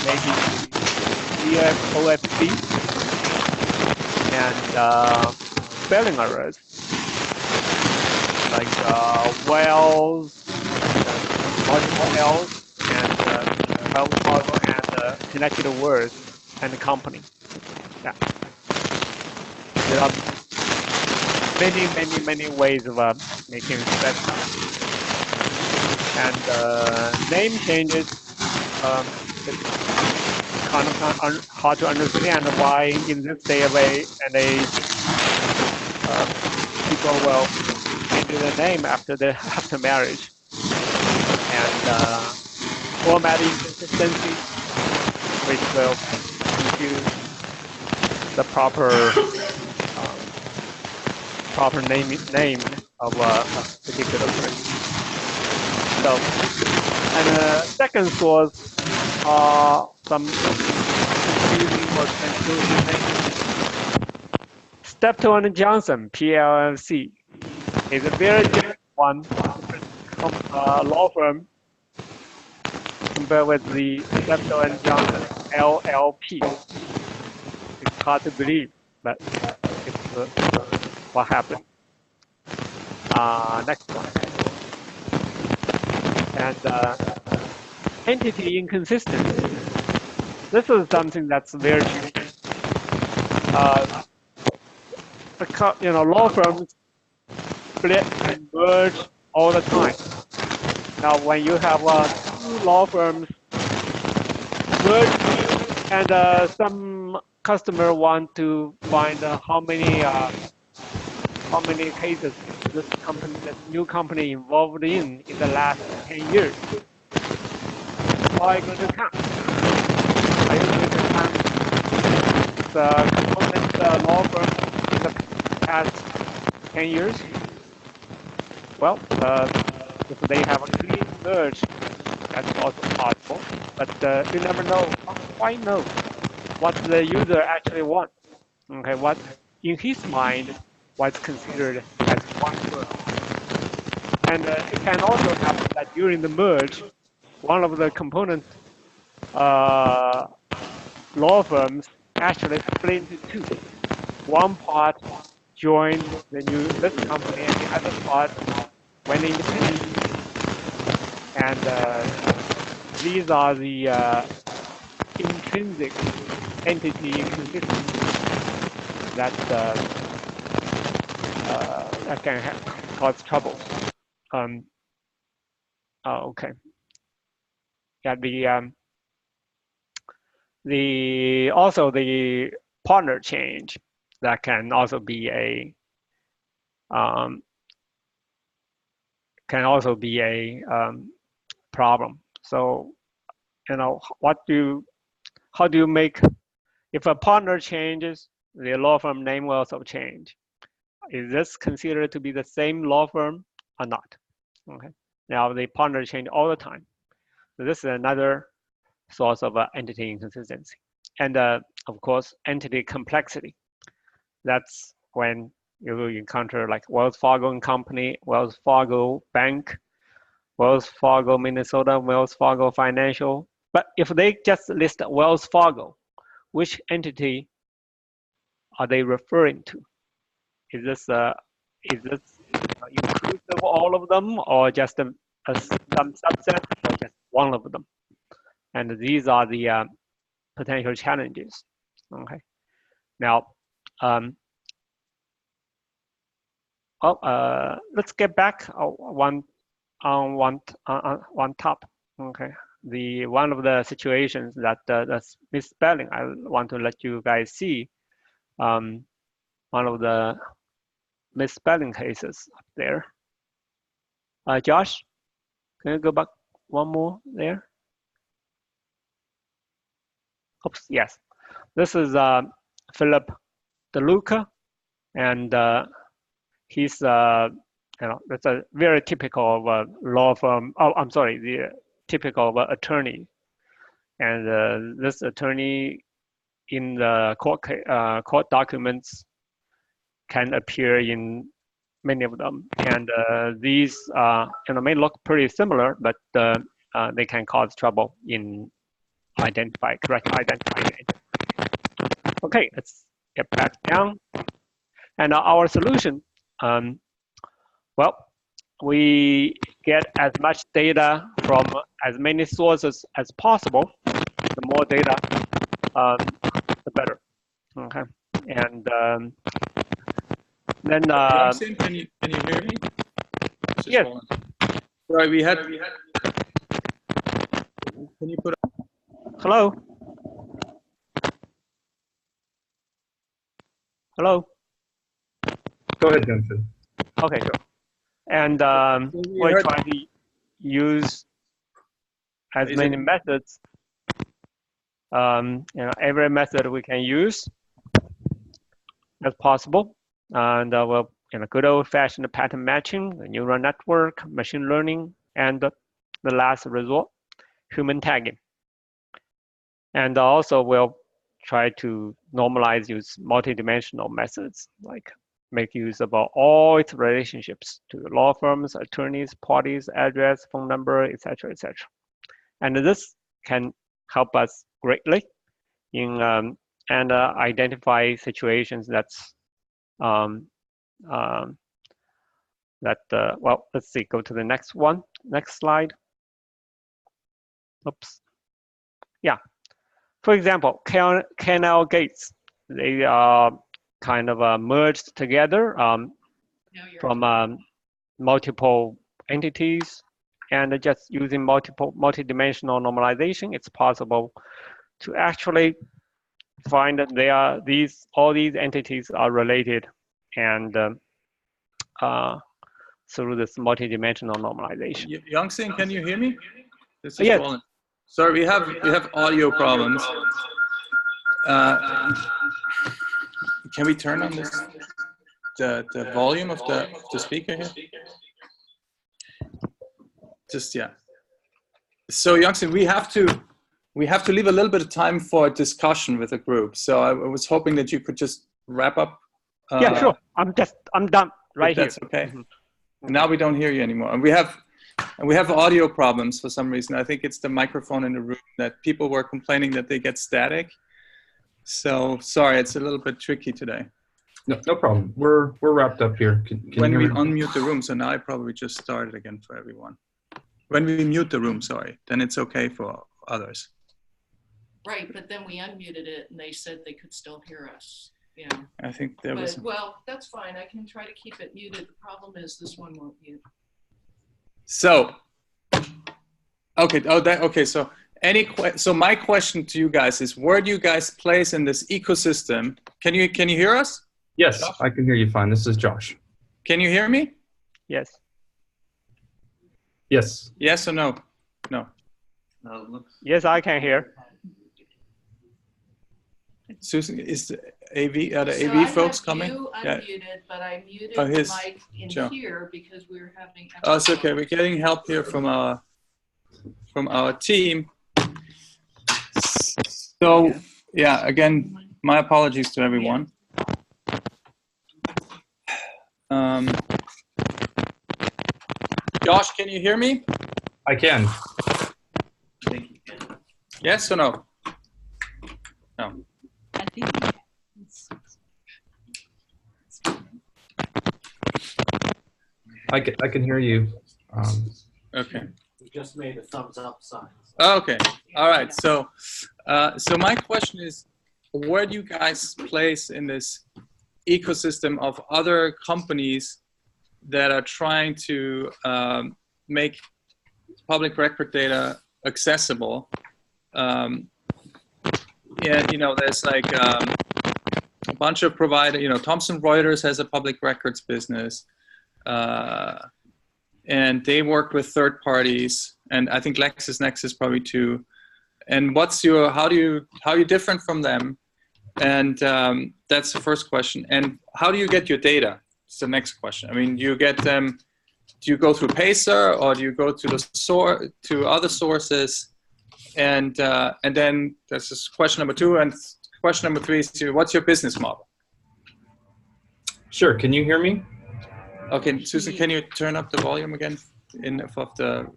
maybe OFC and spelling errors like Wells, multiple L's, and Wells Fargo and connected words and the company. Yeah. There are many ways of making that. And name changes, it's kind of hard to understand why in this day and age people will change their name after marriage. And format inconsistency, which will confuse the proper name of a particular person. So, and second source are some confusing or confusing names. Steptoe & Johnson, PLLC, is a very different one, law firm, compared with the Steptoe & Johnson, LLP. It's hard to believe, but it's what happened. Next one. And entity inconsistency. This is something that's very true. Law firms split and merge all the time. Now, when you have two law firms merge, and some customer want to find how many cases this new company involved in the last 10 years. How are you going to count? Are you going to count the component law firm in the past 10 years? Well, if they have a clean merge, that's also possible. But you never know, quite know what the user actually wants. Okay, what in his mind, what's considered as one firm. And it can also happen that during the merge, one of the component law firms actually split into two. One part joined this company, and the other part went independent. And these are the intrinsic entity inconsistencies that can cause trouble. Okay. Yeah, also the partner change, that can also be a problem. So, how do you make, if a partner changes, the law firm name will also change. Is this considered to be the same law firm or not? Okay. Now the partner change all the time. So this is another source of entity inconsistency. And of course, entity complexity. That's when you will encounter like Wells Fargo and Company, Wells Fargo Bank, Wells Fargo Minnesota, Wells Fargo Financial. But if they just list Wells Fargo, which entity are they referring to? Is this inclusive of all of them, or just some subset, or just one of them? And these are the potential challenges. Okay. Now, let's get back one top. Okay. One of the situations that's misspelling, I want to let you guys see. One of the misspelling cases up there. Josh, can you go back one more there? Oops, yes. This is Philip DeLuca, and he's that's a very typical of a law firm. Oh, I'm sorry, the typical of an attorney, and this attorney in the court documents can appear in many of them, and these may look pretty similar, but they can cause trouble in correct identify. Okay, let's get back down. And our solution, well, we get as much data from as many sources as possible. The more data, the better. Okay, and then Youngsin, can you hear me? yes. Right, we had. Can you put? Hello. Hello. Go ahead, Johnson. Okay, sure. And we're trying to use as many methods. Every method we can use as possible, and we'll good old-fashioned pattern matching, the neural network, machine learning, and the last resort, human tagging. And also we'll try to normalize use multidimensional methods, like make use of all its relationships to law firms, attorneys, parties, address, phone number, etc., etc. And this can help us greatly in and identify situations that's well, let's see, go to the next one, next slide. Oops. Yeah. For example, canal gates, they are kind of merged together from multiple entities, and just using multidimensional normalization, it's possible to actually find that all these entities are related, and through this multidimensional normalization. Youngsin, can you hear me? This is yes. Roland. Sorry, we have audio problems. Can we turn on the volume of the speaker here? Just yeah. So Youngsin, we have to leave a little bit of time for discussion with the group. So I was hoping that you could just wrap up. Yeah, sure. I'm done right here. That's okay. Mm-hmm. Now we don't hear you anymore, and we have audio problems for some reason. I think it's the microphone in the room that people were complaining that they get static. So sorry, it's a little bit tricky today. No problem. We're wrapped up here. Can when we unmute the room, so now I probably just started again for everyone. When we mute the room, sorry, then it's okay for others. Right, but then we unmuted it and they said they could still hear us. Yeah. I think there was. Well, that's fine. I can try to keep it muted. The problem is this one won't mute. So, okay. Okay. So, so my question to you guys is, where do you guys place in this ecosystem? Can you hear us? Yes, Josh? I can hear you fine. This is Josh. Can you hear me? Yes. Yes. Yes or no? No. Yes, I can hear. Susan, is the AV folks coming? You unmuted, but I muted the mic in here because we were having. Oh, it's okay. We're getting help here from our team. So yeah, again, my apologies to everyone. Josh, can you hear me? I can. Yes or no? No. I think. I can hear you. Okay. You just made a thumbs up sign. Okay. All right. So, so my question is, where do you guys place in this ecosystem of other companies that are trying to make public record data accessible? Yeah, there's like a bunch of providers. Thomson Reuters has a public records business, and they work with third parties, and I think LexisNexis probably too. And how are you different from them? And that's the first question. And how do you get your data? It's the next question. I mean, do you get them? Do you go through Pacer, or do you go to other sources? And then this is question number 2. And question number 3 is what's your business model? Sure. Can you hear me? Okay, Susan, can you turn up the volume again of the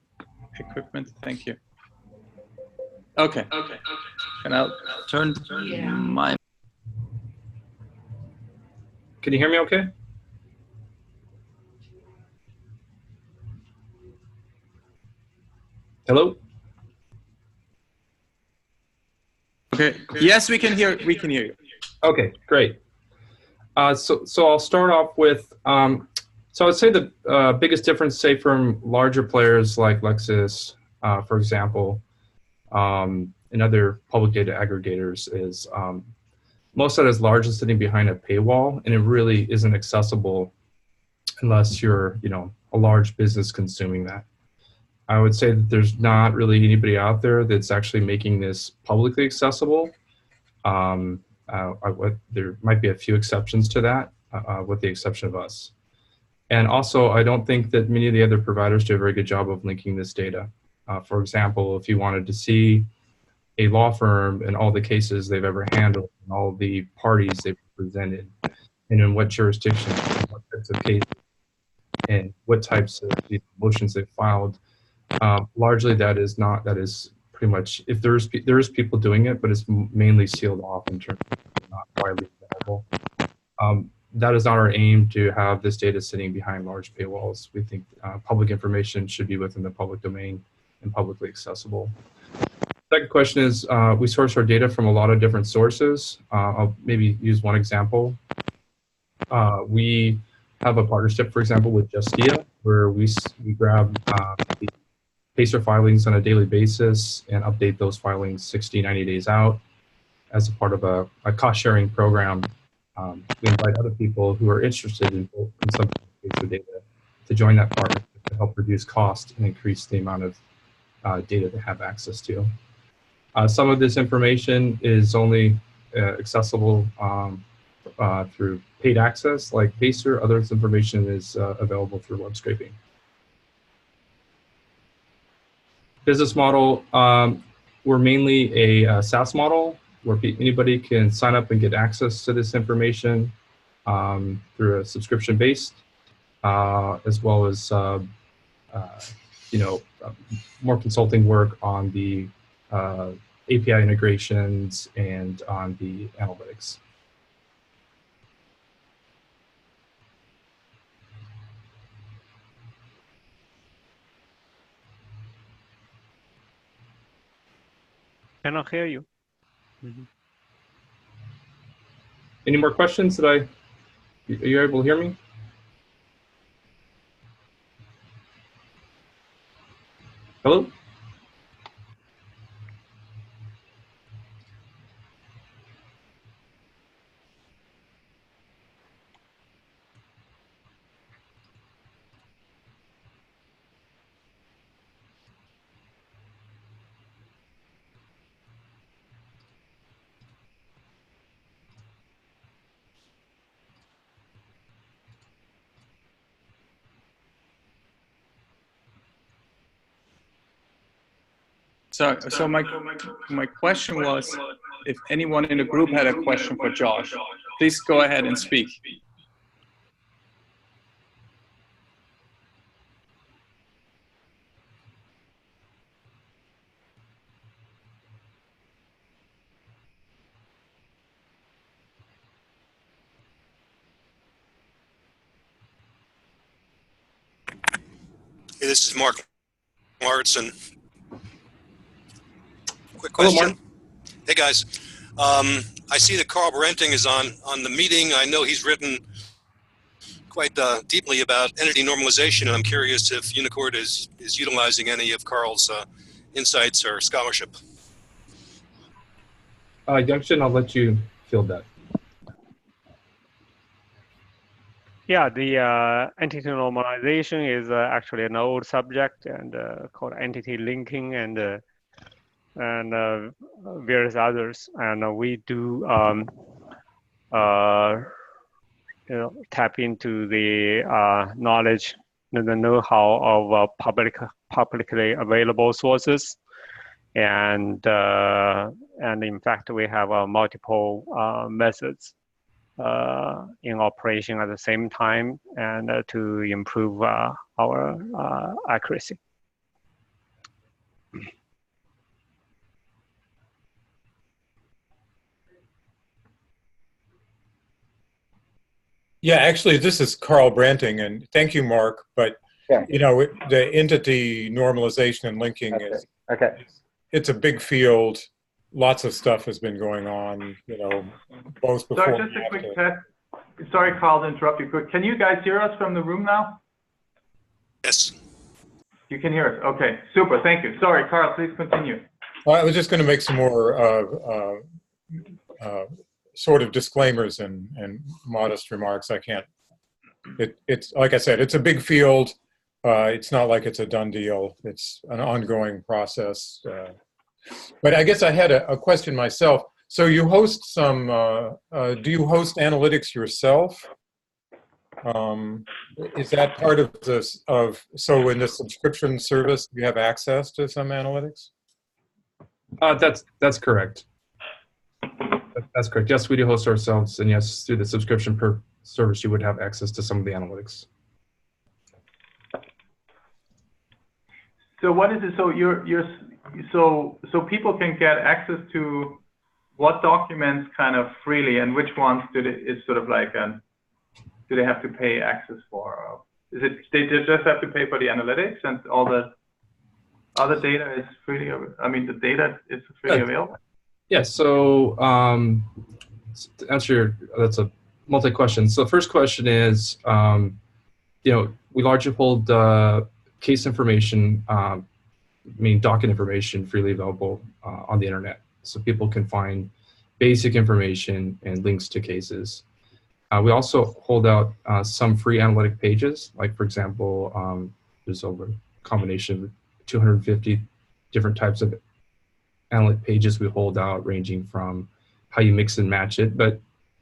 equipment? Thank you. Okay. And I'll turn Yeah. my. Can you hear me okay? Hello? Okay. Yes, we can hear. We can hear you. Okay, great. So I'll start off with, so I would say the biggest difference, say, from larger players like Lexis, for example, and other public data aggregators is most data is largely sitting behind a paywall, and it really isn't accessible unless you're, a large business consuming that. I would say that there's not really anybody out there that's actually making this publicly accessible. There might be a few exceptions to that, with the exception of us. And also, I don't think that many of the other providers do a very good job of linking this data. For example, if you wanted to see a law firm and all the cases they've ever handled and all the parties they've presented, and in what jurisdiction, what types of cases, and what types of motions they've filed, largely that is pretty much, if there is people doing it, but it's mainly sealed off in terms of not widely available. That is not our aim, to have this data sitting behind large paywalls. We think public information should be within the public domain and publicly accessible. Second question is, we source our data from a lot of different sources. I'll maybe use one example. We have a partnership, for example, with Justia, where we grab the PACER filings on a daily basis and update those filings 60, 90 days out as a part of a cost-sharing program. We invite other people who are interested in some PACER data to join that partnership to help reduce cost and increase the amount of data they have access to. Some of this information is only accessible through paid access, like PACER. Other information is available through web scraping. Business model, we're mainly a SaaS model where anybody can sign up and get access to this information through a subscription-based, as well as more consulting work on the API integrations and on the analytics. Cannot hear you. Any more questions? Are you able to hear me? Hello? So my question was, if anyone in the group had a question for Josh, please go ahead and speak. Hey, this is Mark Martson. Quick Hello, question. Mark. Hey guys, I see that Carl Brenting is on the meeting. I know he's written quite deeply about entity normalization, and I'm curious if Unicord is utilizing any of Carl's insights or scholarship. Youngshin, I'll let you field that. Yeah, the entity normalization is actually an old subject and called entity linking and various others. And we do tap into the knowledge, the know-how of publicly available sources. And in fact, we have multiple methods in operation at the same time, and to improve our accuracy. Yeah, actually, this is Carl Branting, and thank you, Mark. But Yeah. you know, the entity normalization and linking is it's a big field. Lots of stuff has been going on. You know, both before. Sorry, just a quick test. Sorry, Carl, to interrupt you quick. Can you guys hear us from the room now? Yes. You can hear us. Okay, super. Thank you. Sorry, Carl, please continue. Well, I was just going to make some more sort of disclaimers and modest remarks. I can't. It's like I said, it's a big field. It's not like it's a done deal. It's an ongoing process. But I guess I had a question myself. So you host some, do you host analytics yourself? Is that part of this, so in the subscription service, you have access to some analytics? That's correct. That's correct. Yes, we do host ourselves, and yes, through the subscription per service, you would have access to some of the analytics. So what is it? So so people can get access to what documents kind of freely, and which ones is sort of like do they have to pay access for? Is it they just have to pay for the analytics, and all the other data is freely? I mean, the data is freely available. Yeah. So to answer that's a multi-question. So the first question is, you know, we largely hold case information, meaning docket information, freely available on the internet, so people can find basic information and links to cases. We also hold out some free analytic pages, like for example, there's over a combination of 250 different types of analytic pages we hold out, ranging from how you mix and match it. But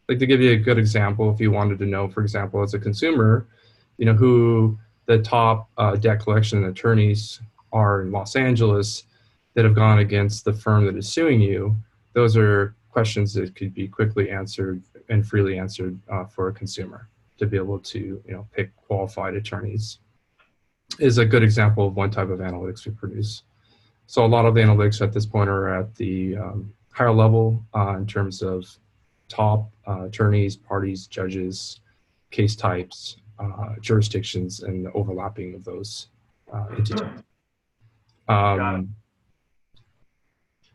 like to give you a good example, if you wanted to know, for example, as a consumer, you know, who the top debt collection attorneys are in Los Angeles that have gone against the firm that is suing you, those are questions that could be quickly answered and freely answered for a consumer to be able to, you know, pick qualified attorneys. Is a good example of one type of analytics we produce. So a lot of the analytics at this point are at the higher level in terms of top attorneys, parties, judges, case types, jurisdictions, and the overlapping of those entities.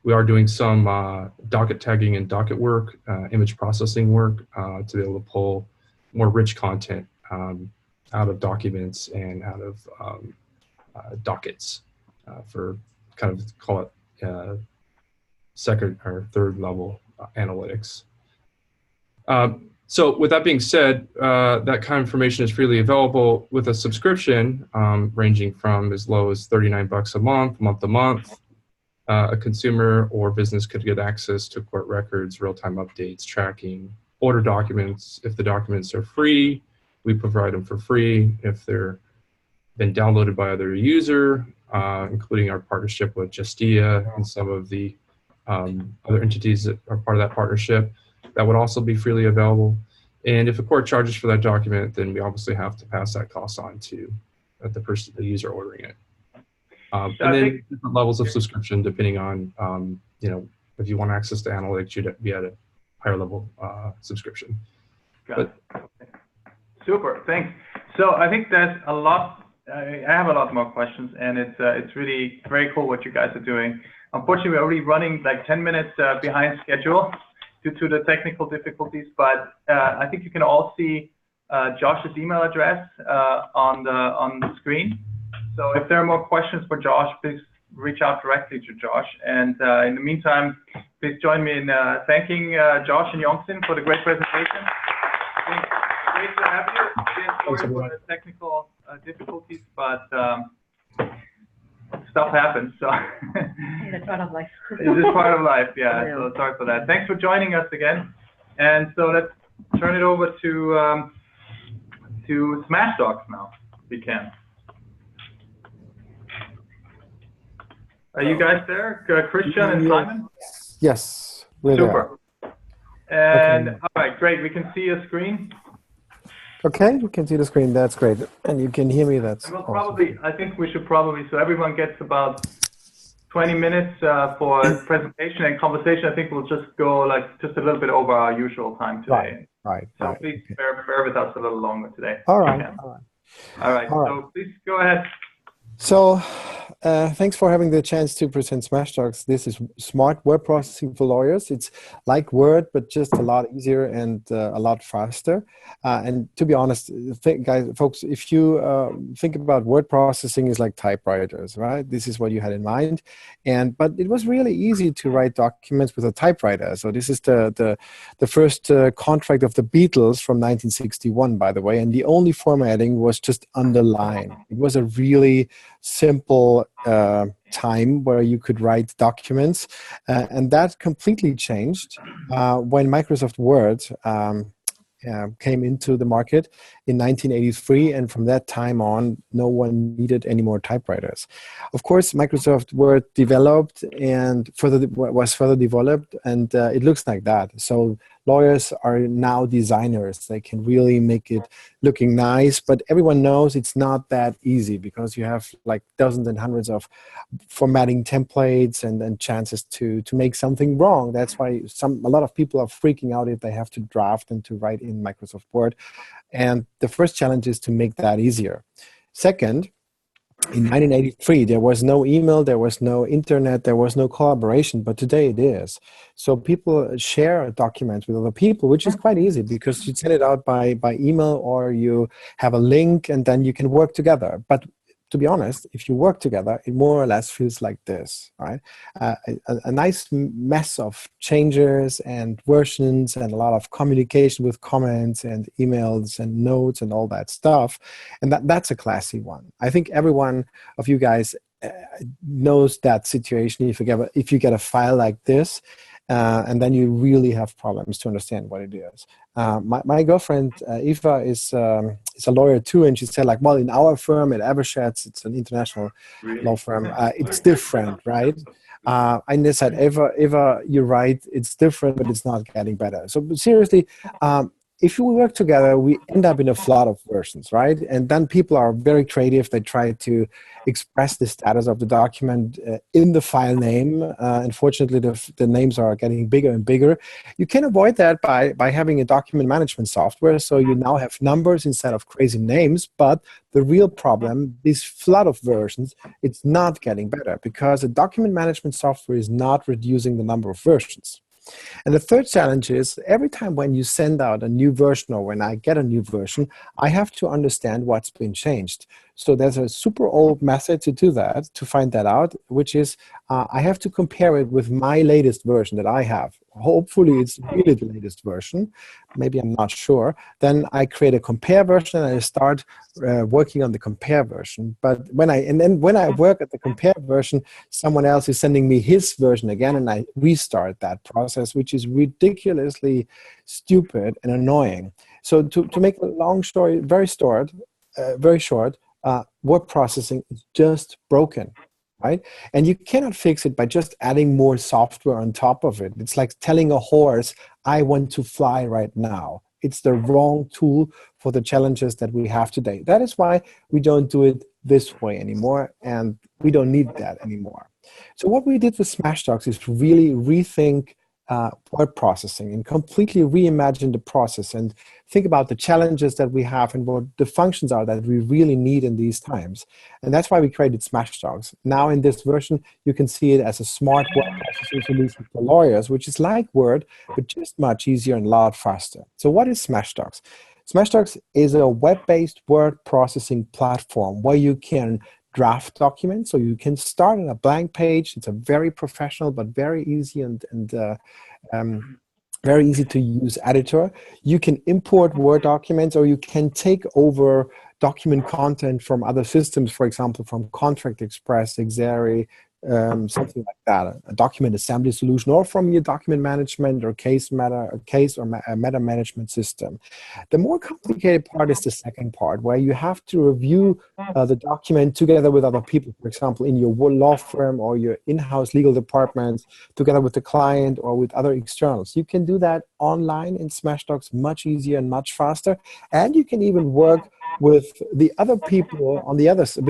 We are doing some docket tagging and docket work, image processing work to be able to pull more rich content out of documents and out of dockets for kind of call it second or third level analytics. So with that being said, that kind of information is freely available with a subscription ranging from as low as $39 a month to month. A consumer or business could get access to court records, real-time updates, tracking, order documents. If the documents are free, we provide them for free. If they're been downloaded by other user, including our partnership with Justia and some of the other entities that are part of that partnership, that would also be freely available. And if a court charges for that document, then we obviously have to pass that cost on to the user ordering it. And then different levels of subscription depending on, you know, if you want access to analytics, you'd be at a higher level subscription. Got it. Super, thanks. So I think that's a lot. I have a lot more questions, and it's really very cool what you guys are doing. Unfortunately, we're already running like 10 minutes behind schedule due to the technical difficulties, but I think you can all see Josh's email address on the screen. So if there are more questions for Josh, please reach out directly to Josh. And in the meantime, please join me in thanking Josh and Yongsin for the great presentation. Great to have you. Sorry for the technical difficulties, but stuff happens. So it's part of life. It is part of life, yeah. So sorry for that. Thanks for joining us again. And so let's turn it over to Smashdocs now, if we can. Are you guys there, Christian and Simon? Yes, we're Super. there. And Okay. all right, great. We can see a screen. Okay, we can see the screen. That's great. And you can hear me. That's And we'll awesome. probably, I think we should probably, so everyone gets about 20 minutes for presentation and conversation. I think we'll just go like just a little bit over our usual time today. Right. So please bear with us a little longer today. All right. All right. So please go ahead. So thanks for having the chance to present Smashtalks. This is smart word processing for lawyers. It's like Word, but just a lot easier and a lot faster. And to be honest, folks, if you think about word processing is like typewriters, right? This is what you had in mind. But it was really easy to write documents with a typewriter. So this is the first contract of the Beatles from 1961, by the way. And the only formatting was just underline. It was a really simple time where you could write documents, and that completely changed when Microsoft Word came into the market in 1983, and from that time on, no one needed any more typewriters. Of course, Microsoft Word developed and was further developed, and it looks like that. So lawyers are now designers. They can really make it looking nice, but everyone knows it's not that easy because you have like dozens and hundreds of formatting templates and chances to make something wrong. That's why a lot of people are freaking out if they have to draft and to write in Microsoft Word. And the first challenge is to make that easier. Second, in 1983, there was no email, there was no internet, there was no collaboration, but today it is. So people share documents with other people, which is quite easy because you send it out by email or you have a link and then you can work together. But to be honest, if you work together, it more or less feels like this, right? A nice mess of changes and versions and a lot of communication with comments and emails and notes and all that stuff. And that's a classy one. I think every one of you guys knows that situation if you get a file like this, and then you really have problems to understand what it is. My girlfriend, Eva, is a lawyer too, and she said, like, well, in our firm at Eversheds, it's an international law firm, it's different, right? And they said, Eva, you're right, it's different, but it's not getting better. So seriously, if we work together, we end up in a flood of versions, right? And then people are very creative. They try to express the status of the document in the file name. Unfortunately, the names are getting bigger and bigger. You can avoid that by having a document management software. So you now have numbers instead of crazy names. But the real problem, this flood of versions, it's not getting better because the document management software is not reducing the number of versions. And the third challenge is every time when you send out a new version or when I get a new version, I have to understand what's been changed. So there's a super old method to do that, to find that out, which is I have to compare it with my latest version that I have. Hopefully it's really the latest version. Maybe I'm not sure. Then I create a compare version and I start working on the compare version. But when I work at the compare version, someone else is sending me his version again, and I restart that process, which is ridiculously stupid and annoying. So to make a long story very short, word processing is just broken. Right? And you cannot fix it by just adding more software on top of it. It's like telling a horse, I want to fly right now. It's the wrong tool for the challenges that we have today. That is why we don't do it this way anymore, and we don't need that anymore. So what we did with Smashtalks is really rethink word processing and completely reimagine the process and think about the challenges that we have and what the functions are that we really need in these times. And that's why we created Smashtalks. Now in this version, you can see it as a smart word processing solution for lawyers, which is like Word, but just much easier and a lot faster. So what is Smashtalks? Smashtalks is a web-based word processing platform where you can draft documents. So you can start on a blank page. It's a very professional, but very easy and very easy to use editor. You can import Word documents, or you can take over document content from other systems, for example, from Contract Express, Xeri, something like that, a document assembly solution, or from your document management or meta management system. The more complicated part is the second part, where you have to review the document together with other people, for example, in your law firm or your in-house legal department, together with the client or with other externals. You can do that online in Smashtalks much easier and much faster, and you can even work with the other people on the other side,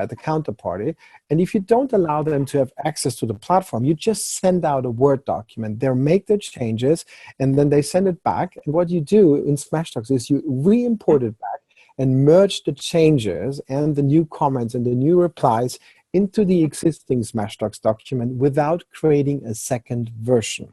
the counterparty, And if you don't allow them to have access to the platform, you just send out a Word document. They make their changes, and then they send it back. And what you do in Smashtalks is you re-import it back and merge the changes and the new comments and the new replies into the existing Smashtalks document without creating a second version.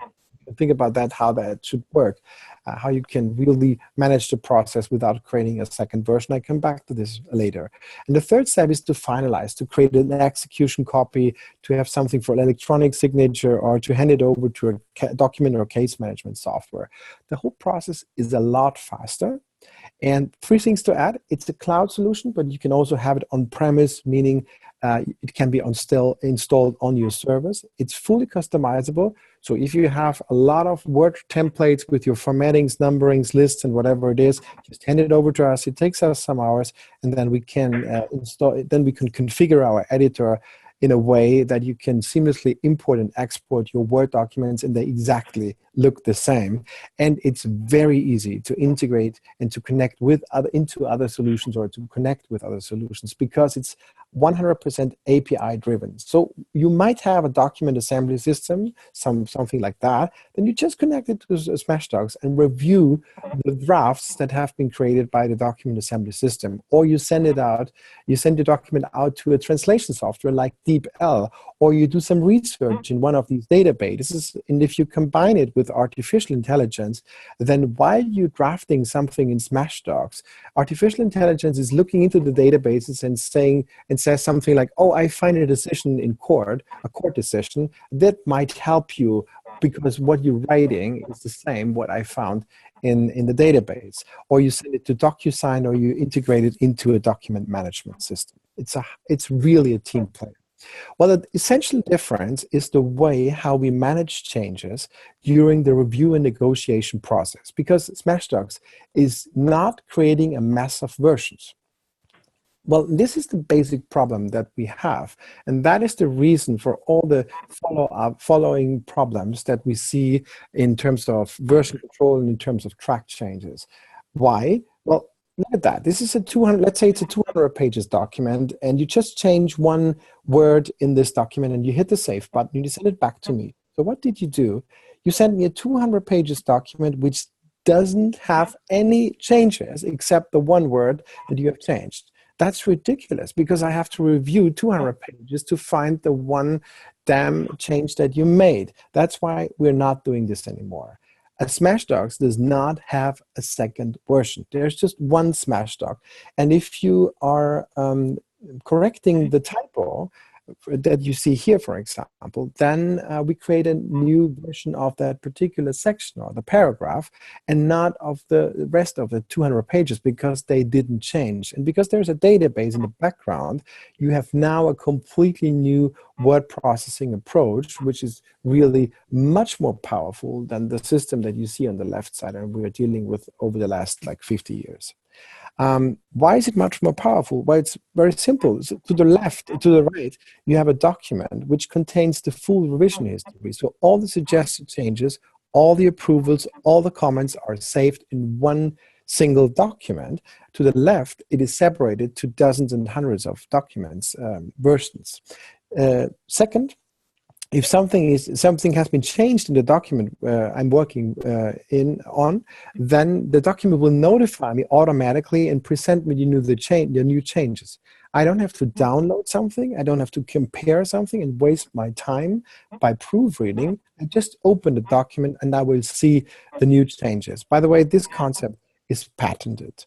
Think about that, how that should work, how you can really manage the process without creating a second version. I come back to this later. And the third step is to finalize, to create an execution copy, to have something for electronic signature, or to hand it over to a document or case management software. The whole process is a lot faster. And 3 things to add. It's a cloud solution, but you can also have it on-premise, meaning it can be installed on your servers. It's fully customizable. So if you have a lot of Word templates with your formattings, numberings, lists, and whatever it is, just hand it over to us. It takes us some hours, and then we can install it. Then we can configure our editor in a way that you can seamlessly import and export your Word documents, and they exactly look the same. And it's very easy to integrate and to connect with into other solutions, or to connect with other solutions, because it's 100% API driven. So you might have a document assembly system, something like that. Then you just connect it to Smashtalks and review the drafts that have been created by the document assembly system. Or you send it out, you send the document out to a translation software like DeepL, or you do some research in one of these databases. And if you combine it with artificial intelligence, then while you're drafting something in Smashtalks, artificial intelligence is looking into the databases and says something like, oh, I find a decision in court, a court decision, that might help you because what you're writing is the same what I found in the database. Or you send it to DocuSign, or you integrate it into a document management system. It's really a team play. Well, the essential difference is the way how we manage changes during the review and negotiation process, because Smashtalks is not creating a mess of versions. Well, this is the basic problem that we have, and that is the reason for all the following problems that we see in terms of version control and in terms of track changes. Why? Well, look at that. This is let's say it's a 200 pages document, and you just change one word in this document, and you hit the save button, and you send it back to me. So what did you do? You sent me a 200 pages document which doesn't have any changes except the one word that you have changed. That's ridiculous, because I have to review 200 pages to find the one damn change that you made. That's why we're not doing this anymore. A Smashtalks does not have a second version. There's just one Smashtalk. And if you are correcting the typo that you see here, for example, then we create a new version of that particular section or the paragraph, and not of the rest of the 200 pages, because they didn't change. And because there's a database in the background, you have now a completely new word processing approach, which is really much more powerful than the system that you see on the left side and we're dealing with over the last 50 years. Why is it much more powerful? Well, it's very simple. So to the left, to the right, you have a document which contains the full revision history. So all the suggested changes, all the approvals, all the comments are saved in one single document. To the left, it is separated to dozens and hundreds of documents, versions. Second, if something has been changed in the document I'm working on, then the document will notify me automatically and present me the new changes. I don't have to download something. I don't have to compare something and waste my time by proofreading. I just open the document and I will see the new changes. By the way, this concept is patented.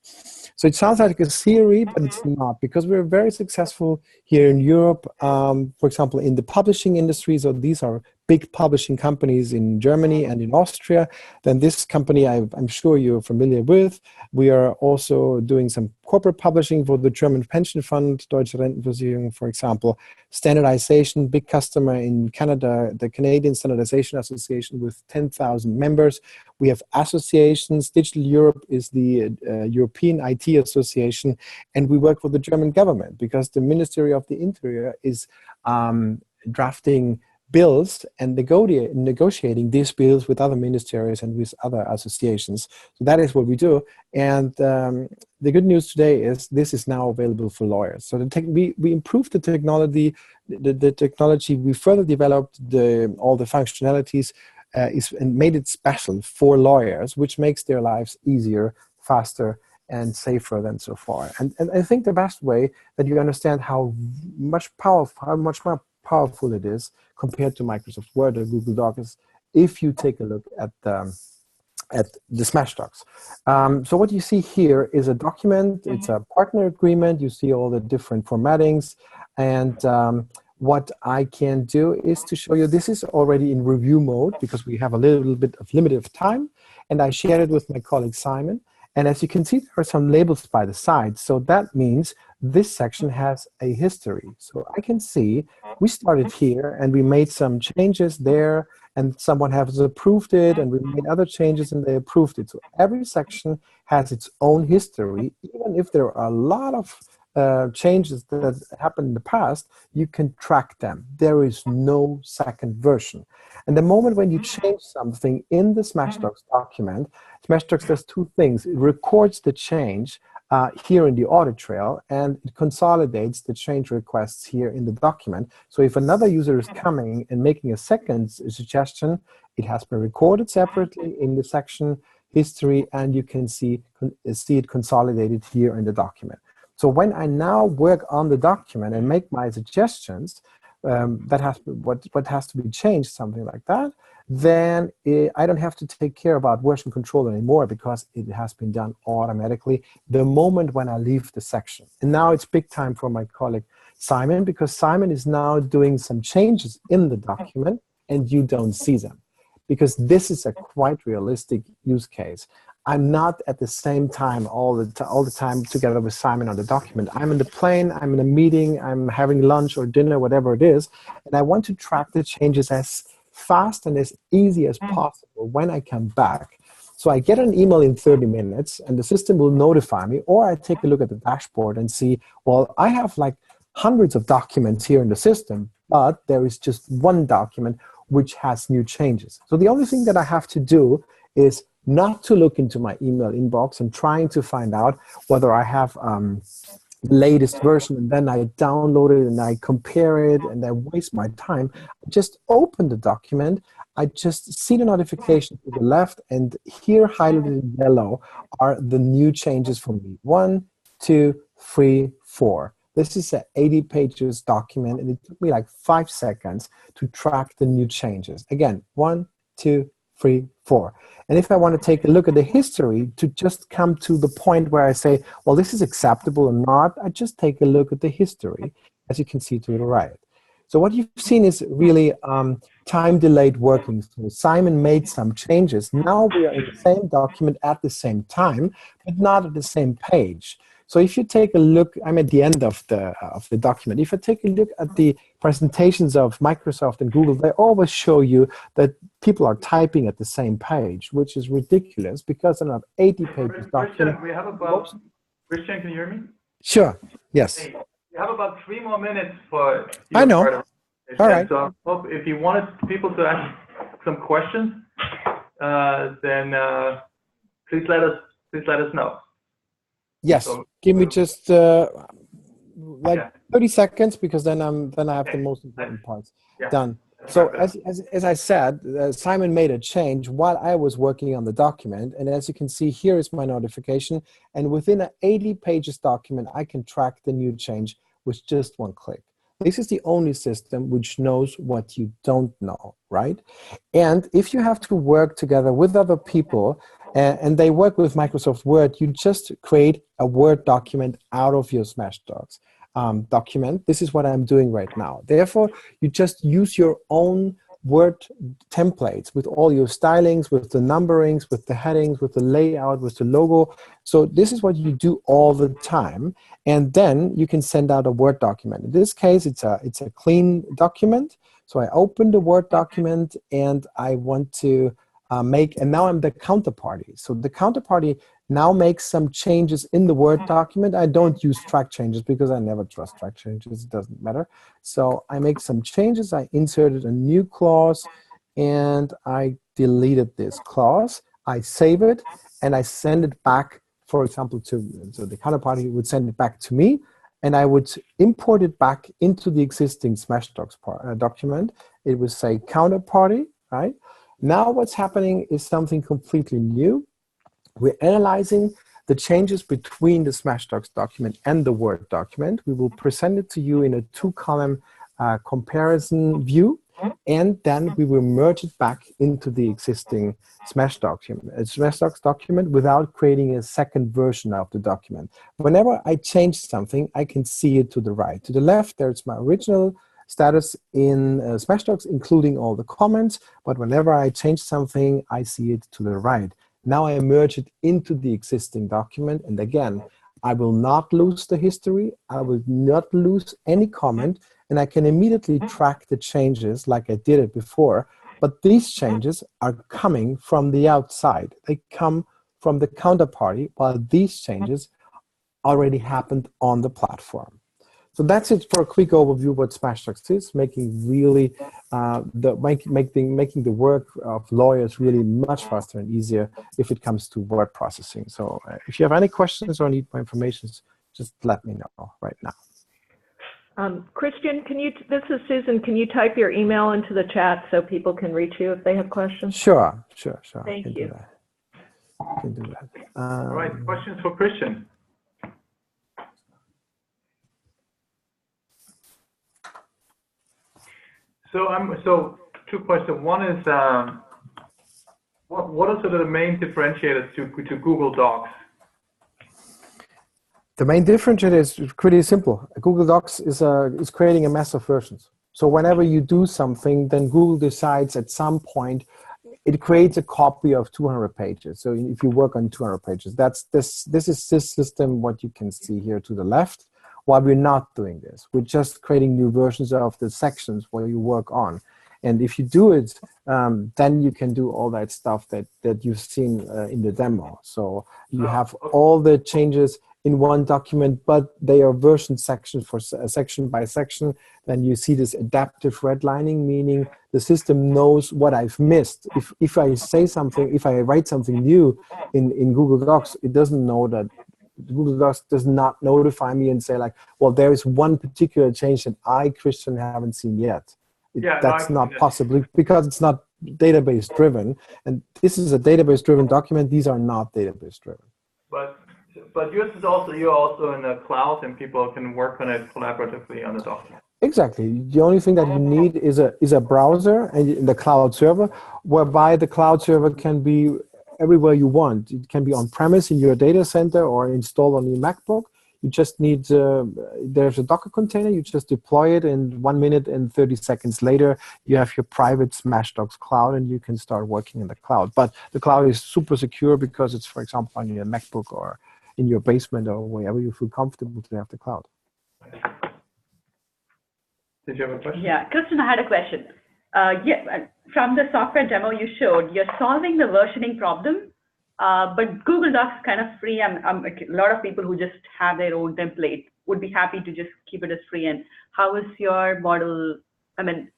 So it sounds like a theory, but it's not, because we're very successful here in Europe, for example, in the publishing industry. So these are big publishing companies in Germany and in Austria. Then this company I'm sure you're familiar with. We are also doing some corporate publishing for the German pension fund, Deutsche Rentenversicherung, for example. Standardization, big customer in Canada, the Canadian Standardization Association with 10,000 members. We have associations. Digital Europe is the European IT Association, and we work for the German government because the Ministry of the Interior is drafting bills and negotiating these bills with other ministries and with other associations. So that is what we do. And the good news today is this is now available for lawyers. So we improved the technology. The technology, we further developed all the functionalities and made it special for lawyers, which makes their lives easier, faster, and safer than so far. And I think the best way that you understand how much more powerful it is compared to Microsoft Word or Google Docs is if you take a look at the Smashdocs. So what you see here is a document. It's a partner agreement. You see all the different formattings. And what I can do is to show you this is already in review mode because we have a little bit of limited time. And I shared it with my colleague Simon. And as you can see, there are some labels by the side. So that means this section has a history. So I can see we started here and we made some changes there and someone has approved it and we made other changes and they approved it. So every section has its own history. Even if there are a lot of changes that happened in the past, you can track them. There is no second version. And the moment when you change something in the Smashdocs document, Smashdocs does two things. It records the change here in the audit trail, and it consolidates the change requests here in the document. So if another user is coming and making a second suggestion, it has been recorded separately in the section history, and you can see it consolidated here in the document. So when I now work on the document and make my suggestions, what has to be changed, something like that, then I don't have to take care about version control anymore because it has been done automatically the moment when I leave the section. And now it's big time for my colleague Simon, because Simon is now doing some changes in the document and you don't see them. Because this is a quite realistic use case. I'm not at the same time all the time together with Simon on the document. I'm in the plane, I'm in a meeting, I'm having lunch or dinner, whatever it is, and I want to track the changes as fast and as easy as possible when I come back. So I get an email in 30 minutes and the system will notify me, or I take a look at the dashboard and see, well, I have like hundreds of documents here in the system, but there is just one document which has new changes. So the only thing that I have to do is not to look into my email inbox and trying to find out whether I have the latest version, and then I download it and I compare it and I waste my time. I just open the document, I just see the notification to the left, and here highlighted in yellow are the new changes for me. 1, 2, 3, 4. This is an 80 pages document, and it took me like 5 seconds to track the new changes. Again, 1, 2, 3, 4. And if I want to take a look at the history to just come to the point where I say, well, this is acceptable or not, I just take a look at the history, as you can see to the right. So what you've seen is really time-delayed working. So Simon made some changes. Now we are in the same document at the same time, but not at the same page. So if you take a look, I'm at the end of the document. If I take a look at the presentations of Microsoft and Google, they always show you that people are typing at the same page, which is ridiculous because they're not 80 pages document. Christian, we have about, Christian, can you hear me? Sure, yes. Hey, we have about 3 more minutes for I know. All right. So if you wanted people to ask some questions, then please let us know. Yes, So, give me just like 30 seconds because then I have the most important parts done. So as I said, Simon made a change while I was working on the document, and as you can see, here is my notification, and within an 80 pages document, I can track the new change with just one click. This is the only system which knows what you don't know, right? And if you have to work together with other people, and they work with Microsoft Word, you just create a Word document out of your Smashdocs document. This is what I'm doing right now. Therefore, you just use your own Word templates with all your stylings, with the numberings, with the headings, with the layout, with the logo. So this is what you do all the time. And then you can send out a Word document. In this case, it's a clean document. So I open the Word document and I want to and now I'm the counterparty. So the counterparty now make some changes in the Word document. I don't use track changes because I never trust track changes. It doesn't matter. So I make some changes. I inserted a new clause, and I deleted this clause. I save it, and I send it back, for example, to the counterparty would send it back to me, and I would import it back into the existing Smashdocs document. It would say counterparty, right? Now what's happening is something completely new. We're analyzing the changes between the Smashdocs document and the Word document. We will present it to you in a 2-column comparison view, and then we will merge it back into the existing Smashdocs document without creating a second version of the document. Whenever I change something, I can see it to the right. To the left, there's my original status in Smashdocs, including all the comments, but whenever I change something, I see it to the right. Now I merge it into the existing document, and again, I will not lose the history, I will not lose any comment, and I can immediately track the changes like I did it before. But these changes are coming from the outside. They come from the counterparty, while these changes already happened on the platform. So that's it for a quick overview of what Smashdocs is, making really making the work of lawyers really much faster and easier if it comes to word processing. So if you have any questions or need more information, just let me know right now. Christian, this is Susan, can you type your email into the chat so people can reach you if they have questions? Sure. Thank you. Can do that. All right, questions for Christian? So 2 questions. One is, what are sort of the main differentiators to Google Docs? The main differentiator is pretty simple. Google Docs is creating a mess of versions. So whenever you do something, then Google decides at some point it creates a copy of 200 pages. So if you work on 200 pages, this is this system, what you can see here to the left. While we're not doing this, we're just creating new versions of the sections where you work on. And if you do it, then you can do all that stuff that you've seen in the demo. So you have all the changes in one document, but they are version sections for section by section. Then you see this adaptive redlining, meaning the system knows what I've missed. If I say something, if I write something new in Google Docs, it doesn't know that. Google Docs does not notify me and say like, well, there is one particular change that I, Christian, haven't seen yet. That's not possible because it's not database driven. And this is a database driven document. These are not database driven. But yours is also, you're also in the cloud and people can work on it collaboratively on the document. Exactly. The only thing that you need is a browser and the cloud server, whereby the cloud server can be everywhere you want. It can be on-premise in your data center or installed on your MacBook. You just need, there's a Docker container, you just deploy it, and 1 minute and 30 seconds later, you have your private Smashdocs cloud and you can start working in the cloud. But the cloud is super secure because it's, for example, on your MacBook or in your basement or wherever you feel comfortable to have the cloud. Did you have a question? Yeah, Kristen, I had a question. From the software demo you showed, you're solving the versioning problem, but Google Docs is kind of free. A lot of people who just have their own template would be happy to just keep it as free. And how is your model? I mean,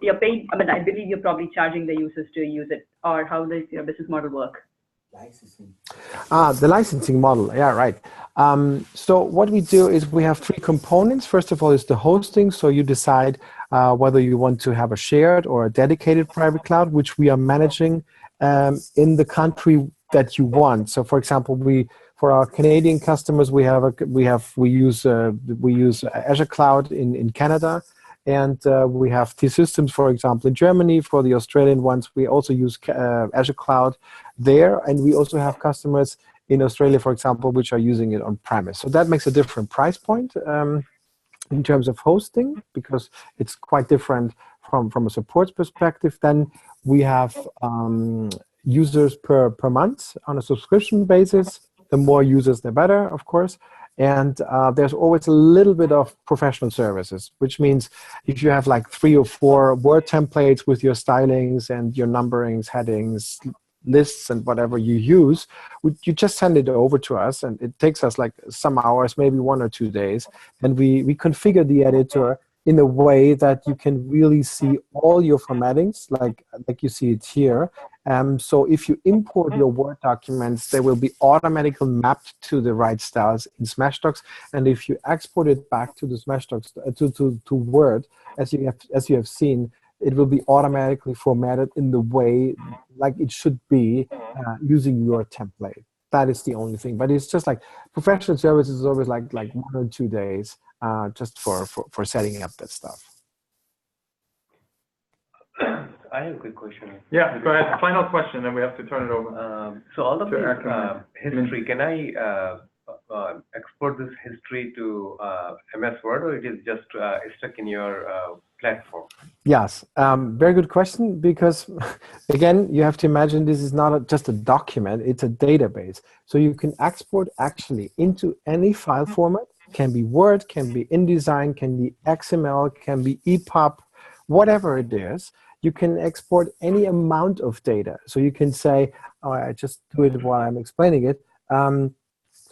you're paying. I mean, I believe you're probably charging the users to use it, or how does your business model work? Licensing. The licensing model. Yeah, right. So what we do is we have 3 components. First of all is the hosting. So you decide whether you want to have a shared or a dedicated private cloud, which we are managing in the country that you want. So for example, for our Canadian customers, we use Azure Cloud in Canada. And we have T-Systems, for example, in Germany. For the Australian ones, we also use Azure Cloud there. And we also have customers in Australia, for example, which are using it on-premise. So that makes a different price point in terms of hosting, because it's quite different from a support perspective. Then we have users per month on a subscription basis. The more users, the better, of course. And there's always a little bit of professional services, which means if you have like 3 or 4 Word templates with your stylings and your numberings, headings, lists and whatever you use, you just send it over to us, and it takes us like some hours, maybe 1 or 2 days, and we configure the editor in a way that you can really see all your formattings, like you see it here. So if you import your Word documents, they will be automatically mapped to the right styles in Smashdocs. And if you export it back to the Smashdocs to Word, as you have seen, it will be automatically formatted in the way like it should be using your template. That is the only thing. But it's just like professional services is always like 1 or 2 days just for setting up that stuff. I have a quick question. Yeah, go ahead. Final question, and we have to turn it over. So all of to the history, can I export this history to MS Word, or it is just stuck in your platform? Yes, very good question, because again, you have to imagine this is not just a document, it's a database. So you can export actually into any file format, can be Word, can be InDesign, can be XML, can be EPUB, whatever it is. You can export any amount of data. So you can say, oh, I just do it while I'm explaining it.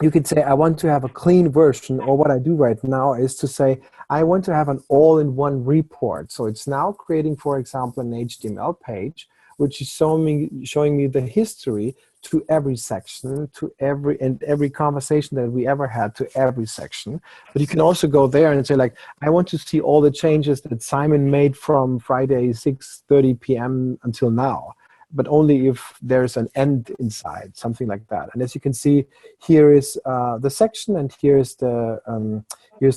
You could say, I want to have a clean version, or what I do right now is to say, I want to have an all-in-one report. So it's now creating, for example, an HTML page, which is showing me the history to every section, to every conversation that we ever had to every section. But you can also go there and say, like, I want to see all the changes that Simon made from Friday 6:30 p.m. until now, but only if there's an end inside, something like that. And as you can see, here is the section, and here's the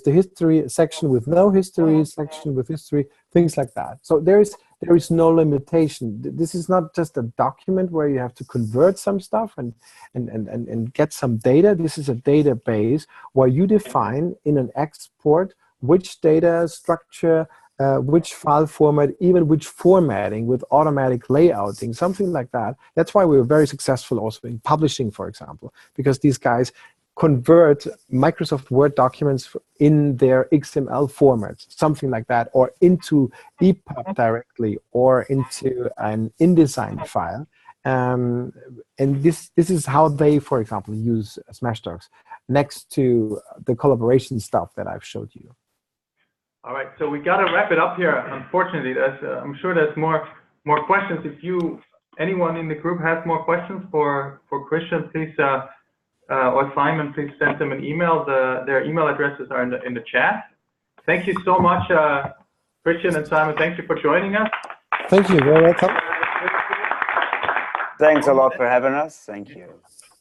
history section with no history, section with history, things like that. So there is no limitation. This is not just a document where you have to convert some stuff and get some data. This is a database where you define in an export which data structure, which file format, even which formatting with automatic layouting, something like that. That's why we were very successful also in publishing, for example, because these guys convert Microsoft Word documents in their XML formats, something like that, or into EPUB directly, or into an InDesign file. And this is how they, for example, use Smashdocs next to the collaboration stuff that I've showed you. All right, so we got to wrap it up here. Unfortunately, I'm sure there's more questions. If anyone in the group has more questions for Christian, please, or Simon, please send them an email. Their email addresses are in the chat. Thank you so much, Christian and Simon. Thank you for joining us. Thank you. You're welcome. Thanks a lot for having us. Thank you.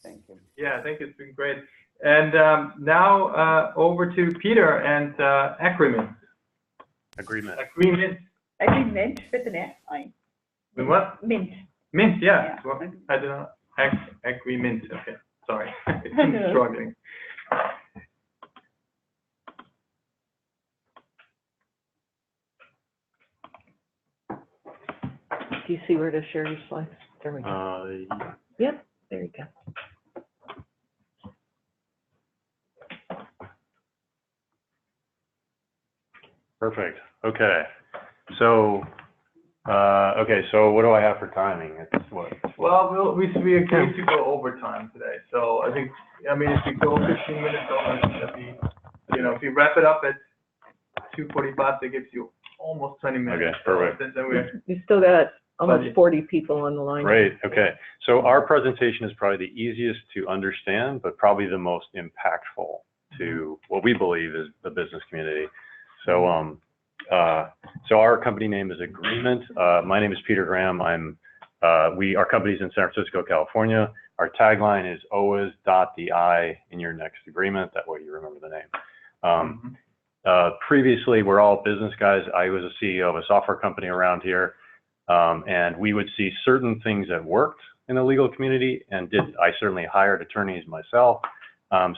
Thank you. Yeah, thank you. It's been great. And now over to Peter and Agreement. Agreement with an I. With what? Mint. Mint, yeah. Well, I don't know. Agreement. Okay, sorry. I'm struggling. Do you see where to share your slides? There we go. Yep, there you go. Perfect. Okay. So, so what do I have for timing? It's what? Well, we agreed to go overtime today. So I think, if we go 15 minutes over, that'd be, if you wrap it up at 2:45, that gives you almost 20 minutes. Okay, perfect. So then You still got almost 40 people on the line. Great. Okay. So our presentation is probably the easiest to understand, but probably the most impactful to what we believe is the business community. So, so our company name is Agreement. My name is Peter Graham. Our company's in San Francisco, California. Our tagline is always dot the I in your next agreement. That way you remember the name. Previously, we're all business guys. I was a CEO of a software company around here. And we would see certain things that worked in the legal community, and I certainly hired attorneys myself.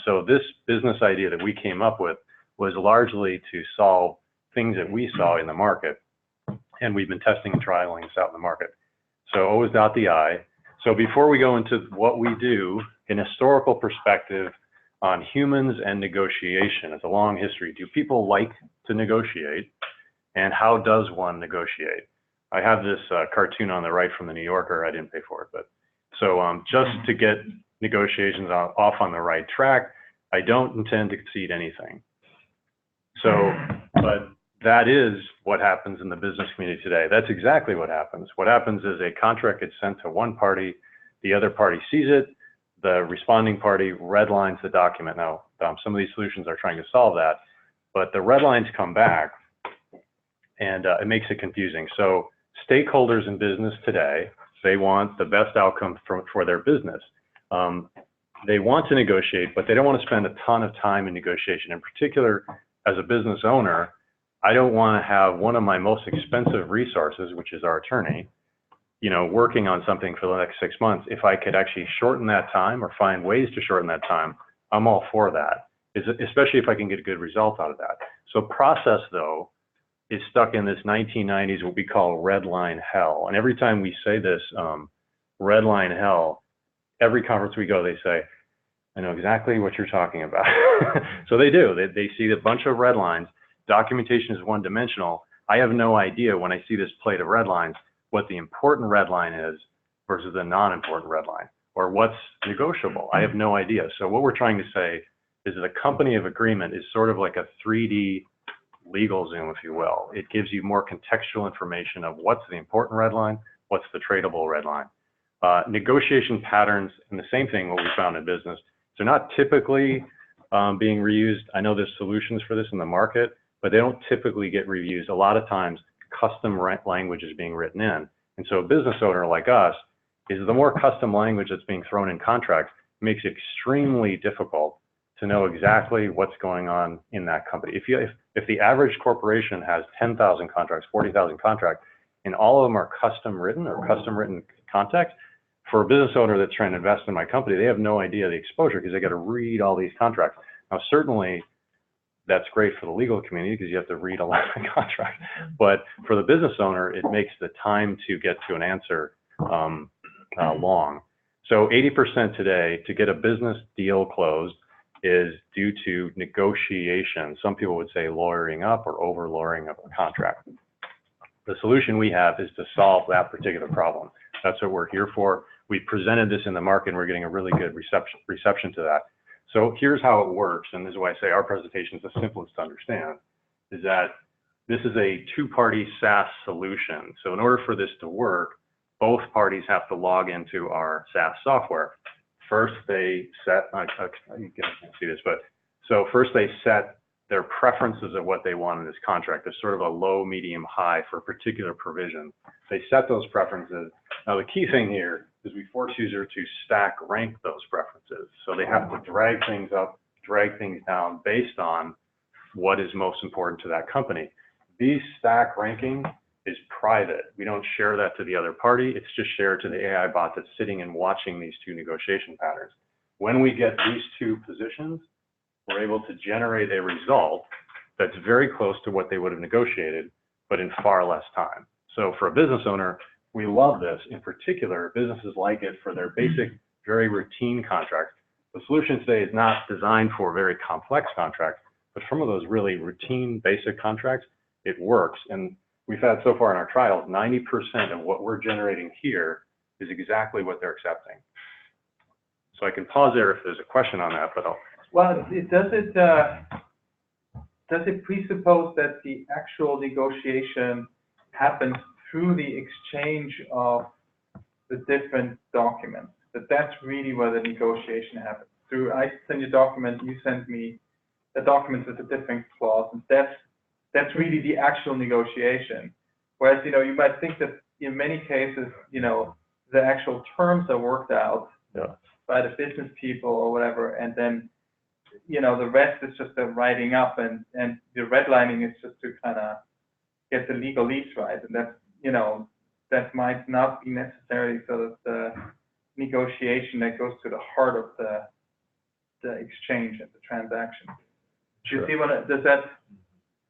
So this business idea that we came up with was largely to solve things that we saw in the market, and we've been testing and trialing this out in the market. So always dot the I. So before we go into what we do, an historical perspective on humans and negotiation. It's a long history. Do people like to negotiate, and how does one negotiate? I have this cartoon on the right from the New Yorker. I didn't pay for it, but So just to get negotiations off on the right track, I don't intend to concede anything. So, but that is what happens in the business community today. That's exactly what happens. What happens is a contract gets sent to one party, the other party sees it, the responding party redlines the document. Now, some of these solutions are trying to solve that, but the red lines come back and it makes it confusing. So stakeholders in business today, they want the best outcome for their business. They want to negotiate, but they don't want to spend a ton of time in negotiation. In particular, as a business owner, I don't want to have one of my most expensive resources, which is our attorney, you know, working on something for the next 6 months. If I could actually shorten that time or find ways to shorten that time, I'm all for that, especially if I can get a good result out of that. So process, though, is stuck in this 1990s, what we call red line hell. And every time we say this, red line hell, every conference we go, they say, I know exactly what you're talking about. So they do. They see a bunch of red lines. Documentation is one-dimensional. I have no idea when I see this plate of red lines what the important red line is versus the non-important red line, or what's negotiable. I have no idea. So what we're trying to say is that a company of agreement is sort of like a 3D legal zoom, if you will. It gives you more contextual information of what's the important red line, what's the tradable red line. Negotiation patterns, and the same thing what we found in business, they're not typically being reused. I know there's solutions for this in the market, but they don't typically get reused. A lot of times custom language is being written in. And so a business owner like us is the more custom language that's being thrown in contracts makes it extremely difficult to know exactly what's going on in that company. If the average corporation has 10,000 contracts, 40,000 contracts, and all of them are custom written or custom written context, for a business owner that's trying to invest in my company, they have no idea the exposure because they got to read all these contracts. Now, certainly that's great for the legal community because you have to read a lot of contracts, but for the business owner, it makes the time to get to an answer long. So 80% today to get a business deal closed is due to negotiation. Some people would say lawyering up or over lawyering up a contract. The solution we have is to solve that particular problem. That's what we're here for. We presented this in the market and we're getting a really good reception to that. So here's how it works, and this is why I say our presentation is the simplest to understand, is that this is a two-party SaaS solution. So in order for this to work, both parties have to log into our SaaS software. First, they set, you can't see this, but so first they set their preferences of what they want in this contract. There's sort of a low, medium, high for a particular provision. They set those preferences. Now the key thing here is we force user to stack rank those preferences. So they have to drag things up, drag things down based on what is most important to that company. These stack ranking is private. We don't share that to the other party. It's just shared to the AI bot that's sitting and watching these two negotiation patterns. When we get these two positions, we're able to generate a result that's very close to what they would have negotiated, but in far less time. So for a business owner, we love this. In particular, businesses like it for their basic, very routine contracts. The solution today is not designed for very complex contracts, but some of those really routine, basic contracts, it works. And we've had so far in our trials, 90% of what we're generating here is exactly what they're accepting. So I can pause there if there's a question on that, but I'll. Well, does it presuppose that the actual negotiation happens through the exchange of the different documents? That's really where the negotiation happens. Through I send you a document, you send me a document with a different clause, and that's really the actual negotiation. Whereas, you know, you might think that in many cases, you know, the actual terms are worked out by the business people or whatever, and then, you know, the rest is just the writing up, and the redlining is just to kind of get the legalese right. And that's, you know, that might not be necessarily sort of the negotiation that goes to the heart of the exchange and the transaction. Do you see what does that?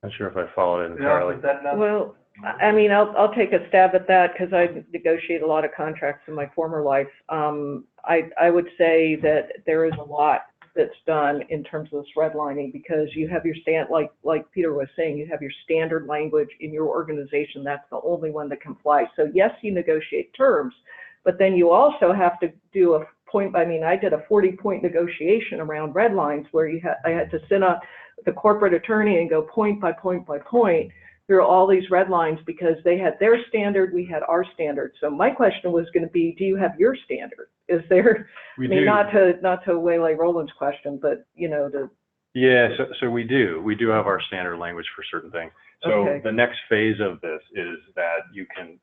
Not sure if I followed it entirely. Does that not? Well, I mean, I'll take a stab at that because I negotiate a lot of contracts in my former life. I would say that there is a lot that's done in terms of this redlining, because you have your like Peter was saying, you have your standard language in your organization. That's the only one that can fly. So yes, you negotiate terms, But then you also have to do a point, I mean, I did a 40-point negotiation around red lines where I had to sit on the corporate attorney and go point by point by point through all these red lines because they had their standard, we had our standard. So my question was going to be, do you have your standard? Is there, I mean, not to waylay Roland's question, but, you know, to... Yeah, so we do. We do have our standard language for certain things. So the next phase of this is that you can,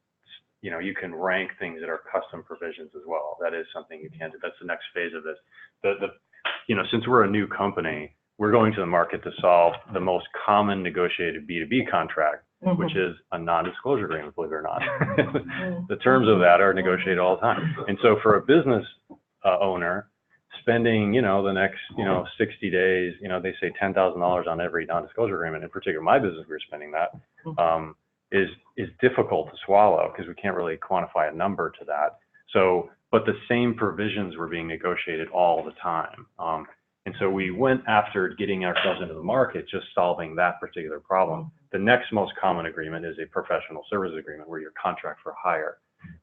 you know, you can rank things that are custom provisions as well. That is something you can do. That's the next phase of this. You know, since we're a new company, we're going to the market to solve the most common negotiated B2B contract, which is a non-disclosure agreement, believe it or not. The terms of that are negotiated all the time. And so for a business owner, spending, you know, the next, you know, 60 days, you know, they say $10,000 on every non-disclosure agreement. In particular, my business, we're spending that, is difficult to swallow because we can't really quantify a number to that. So, but the same provisions were being negotiated all the time. And so we went after getting ourselves into the market, just solving that particular problem. The next most common agreement is a professional services agreement where you're contract for hire.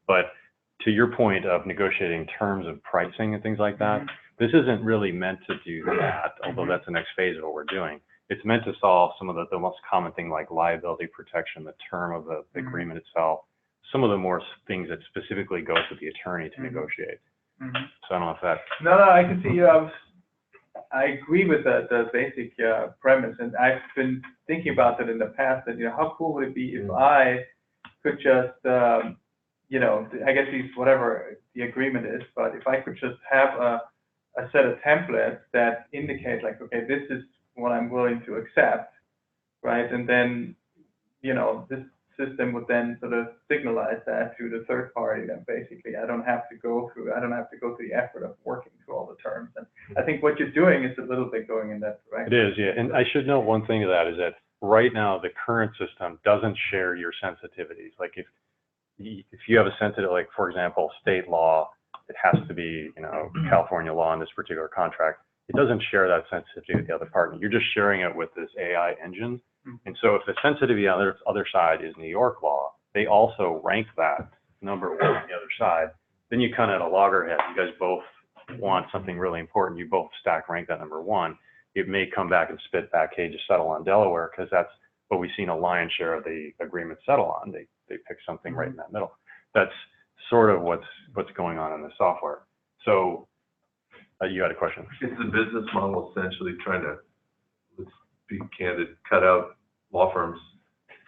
But to your point of negotiating terms of pricing and things like that, this isn't really meant to do that, although that's the next phase of what we're doing. It's meant to solve some of the most common thing like liability protection, the term of the agreement itself, some of the more things that specifically go to the attorney to negotiate. So I don't know if that... No, I can see you. I agree with the basic premise, and I've been thinking about that in the past. That, you know, how cool would it be if I could just, you know, I guess whatever the agreement is, but if I could just have a set of templates that indicate like, okay, this is what I'm willing to accept, right? And then, you know, this system would then sort of signalize that to the third party. That basically I don't have to go through the effort of working through all the terms. And I think what you're doing is a little bit going in that direction. It is, yeah. And I should note one thing to that is that right now the current system doesn't share your sensitivities. Like if you have a sensitive, like for example, state law, it has to be, you know, California law in this particular contract. It doesn't share that sensitivity with the other partner. You're just sharing it with this AI engine. And so if the sensitivity on the other side is New York law, they also rank that number one on the other side. Then you kind of at a loggerhead. You guys both want something really important. You both stack rank that number one. It may come back and spit back, hey, just settle on Delaware, because that's what we've seen a lion's share of the agreement settle on. They pick something right in that middle. That's sort of what's going on in the software. So you had a question. Is the business model essentially trying to, let's be candid, cut out law firms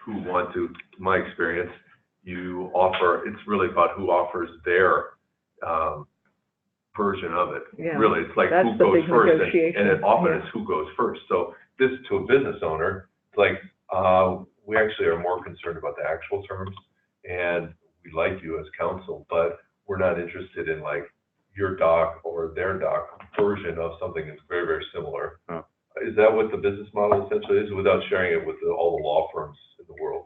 who want to, my experience, you offer, it's really about who offers their version of it. Yeah, really, it's like who goes first, and it often is who goes first. So this, to a business owner, it's like, we actually are more concerned about the actual terms, and we like you as counsel, but we're not interested in like your doc or their doc version of something that's very, very similar. Is that what the business model essentially is, without sharing it with all the law firms in the world?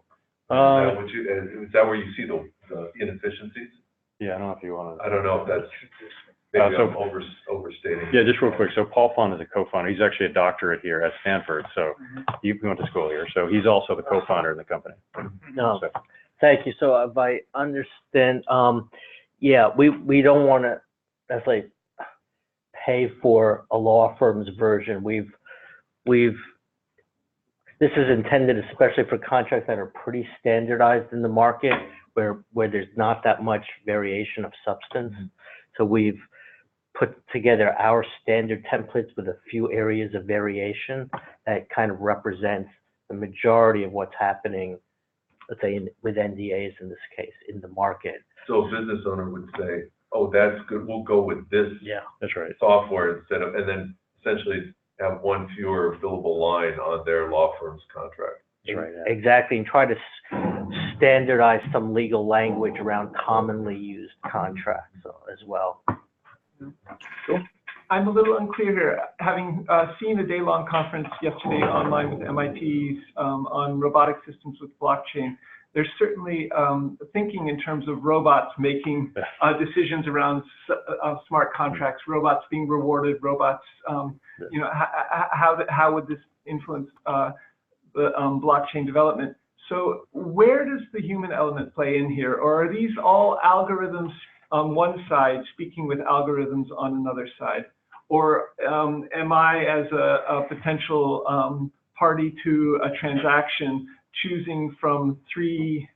Is that where you see the inefficiencies? Yeah, I don't know if you want to. I don't know if that's maybe I'm overstating. Yeah, just real quick. So Paul Fund is a co-founder. He's actually a doctorate here at Stanford. So he went to school here. So he's also the co-founder in the company. No, thank you. So if I understand, yeah, we don't want to necessarily pay for a law firm's version. This is intended especially for contracts that are pretty standardized in the market, where there's not that much variation of substance. So we've put together our standard templates with a few areas of variation that kind of represents the majority of what's happening, let's say with NDAs in this case, in the market. So a business owner would say, oh, that's good, we'll go with this that's right. software instead of, and then essentially have one fewer billable line on their law firm's contract. That's right. Yeah. Exactly, and try to standardize some legal language around commonly used contracts as well. Cool. I'm a little unclear here. Having seen a day-long conference yesterday online with MIT's on robotic systems with blockchain, there's certainly thinking in terms of robots making decisions around smart contracts, robots being rewarded, robots, you know, how would this influence the blockchain development? So where does the human element play in here? Or are these all algorithms on one side speaking with algorithms on another side? Or am I, as a potential party to a transaction, choosing from three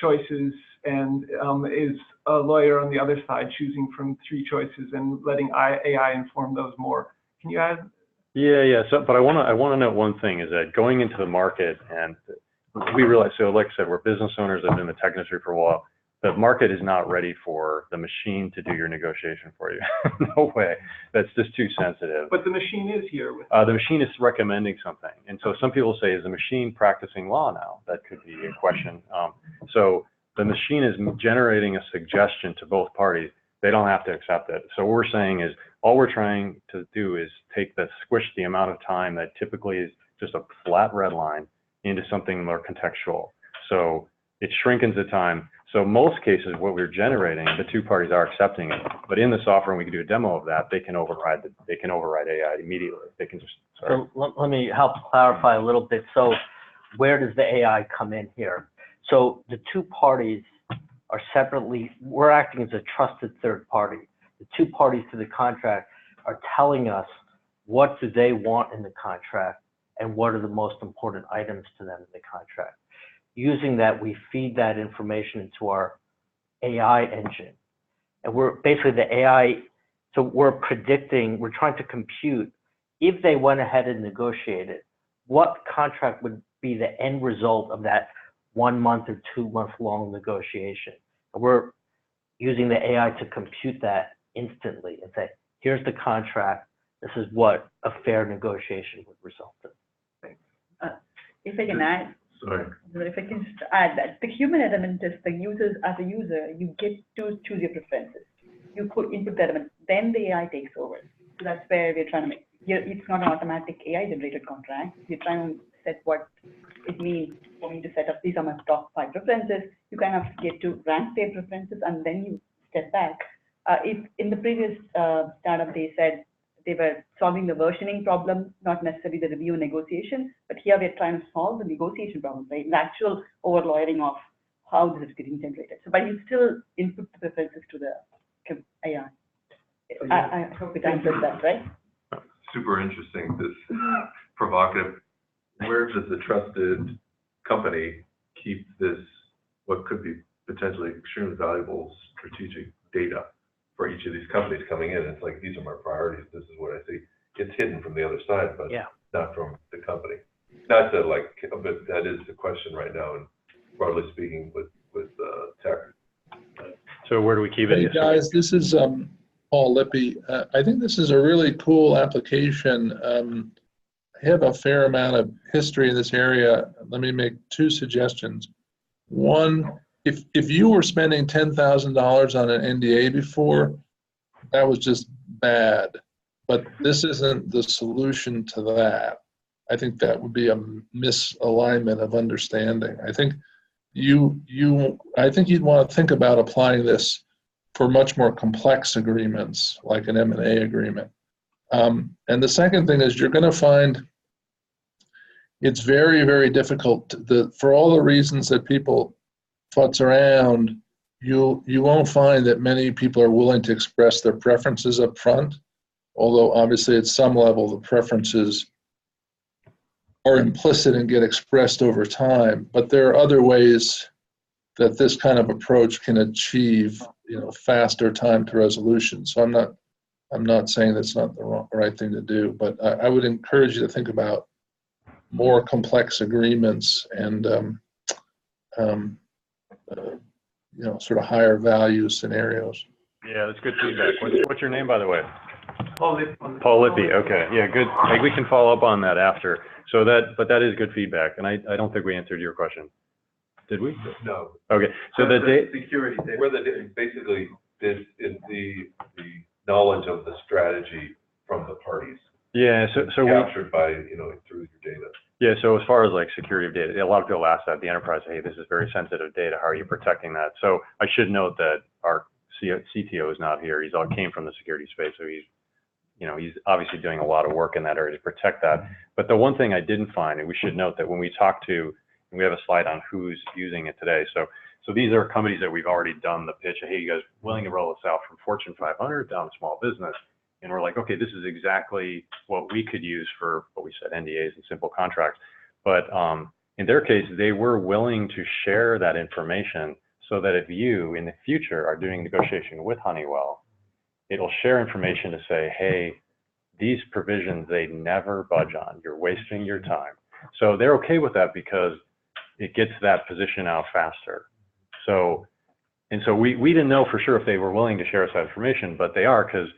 choices, and is a lawyer on the other side choosing from three choices and letting AI inform those more? Can you add? Yeah. So, but I want to note one thing is that going into the market, and we realize, so like I said, we're business owners that have been in the tech industry for a while. The market is not ready for the machine to do your negotiation for you. No way. That's just too sensitive. But the machine is here. With the machine is recommending something. And so some people say, is the machine practicing law now? That could be a question. So the machine is generating a suggestion to both parties. They don't have to accept it. So what we're saying is, all we're trying to do is squish the amount of time that typically is just a flat red line into something more contextual. So it's shrinkens the time. So most cases, what we're generating, the two parties are accepting it. But in the software, and we can do a demo of that, they can override AI immediately. They can just. Sorry. So let me help clarify a little bit. So where does the AI come in here? So the two parties are separately, we're acting as a trusted third party. The two parties to the contract are telling us what do they want in the contract and what are the most important items to them in the contract. Using that, we feed that information into our AI engine. And we're basically the AI, so we're predicting, we're trying to compute, if they went ahead and negotiated, what contract would be the end result of that 1 month or 2 month long negotiation. And we're using the AI to compute that instantly and say, here's the contract, this is what a fair negotiation would result in. If I can add, sorry. If I can just add that the human element is the users, as a user, you get to choose your preferences. You put input the element, then the AI takes over. So that's where we're trying to make, it's not an automatic AI generated contract. You're trying to set what it means for me to set up, these are my top 5 preferences. You kind of get to rank their preferences and then you step back. If in the previous startup, they said they were solving the versioning problem, not necessarily the review negotiation, but here we're trying to solve the negotiation problem, right? The actual over lawyering of how this is getting generated. So, but you still input the preferences to the AI. I hope it answers that, right? Super interesting, this provocative. Where does the trusted company keep this, what could be potentially extremely valuable strategic data for each of these companies coming in? It's like, these are my priorities, this is what I see. It's hidden from the other side, but not from the company. Not to like, but that is the question right now, and broadly speaking with tech. So where do we keep it? Hey guys, this is Paul Lippy. I think this is a really cool application. I have a fair amount of history in this area. Let me make 2 suggestions. One, if you were spending $10,000 on an NDA before, that was just bad. But this isn't the solution to that. I think that would be a misalignment of understanding. I think you'd want to think about applying this for much more complex agreements, like an M&A agreement. And the second thing is, you're going to find it's very, very difficult for all the reasons that people futz around. You won't find that many people are willing to express their preferences up front, although obviously at some level the preferences are implicit and get expressed over time. But there are other ways that this kind of approach can achieve, faster time to resolution. So I'm not saying that's not the right thing to do, but I would encourage you to think about more complex agreements and sort of higher value scenarios. Yeah, that's good feedback. What's your name, by the way? Paul Lippy. Paul Lippy. Okay. Yeah, good. We can follow up on that after. So but that is good feedback, and I don't think we answered your question. Did we? No. Okay. So the security, where basically is the knowledge of the strategy from the parties. Yeah. So captured by through your data. Yeah. So as far as like security of data, a lot of people ask that. The enterprise, hey, this is very sensitive data. How are you protecting that? So I should note that our CTO is not here. He's all came from the security space, so he's obviously doing a lot of work in that area to protect that. But the one thing I didn't find, and we should note that when we talk to, and we have a slide on who's using it today. So So these are companies that we've already done the pitch. Hey, you guys willing to roll this out from Fortune 500 down to small business? And we're like, okay, this is exactly what we could use for what we said, NDAs and simple contracts. But in their case, they were willing to share that information so that if you in the future are doing negotiation with Honeywell, it'll share information to say, hey, these provisions, they never budge on. You're wasting your time. So they're okay with that because it gets that position out faster. So, and so we didn't know for sure if they were willing to share us that information, but they are, because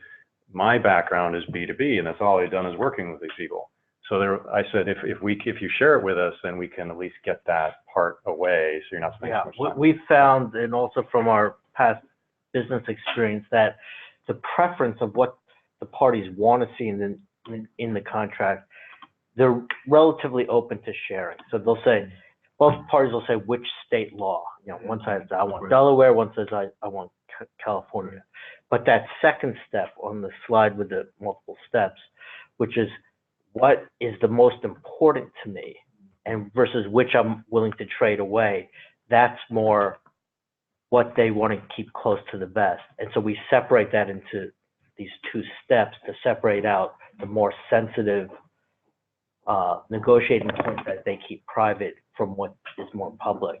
my background is B2B, and that's all I've done is working with these people. So there, I said, if you share it with us, then we can at least get that part away, so you're not spending so much time. We found, and also from our past business experience, that the preference of what the parties want to see in the contract, they're relatively open to sharing. So they'll say, both parties will say which state law. You know, one side says I want Delaware, one says I want California. But that second step on the slide with the multiple steps, which is what is the most important to me, and versus which I'm willing to trade away, that's more what they want to keep close to the best. And so we separate that into these two steps to separate out the more sensitive negotiating points that they keep private from what is more public.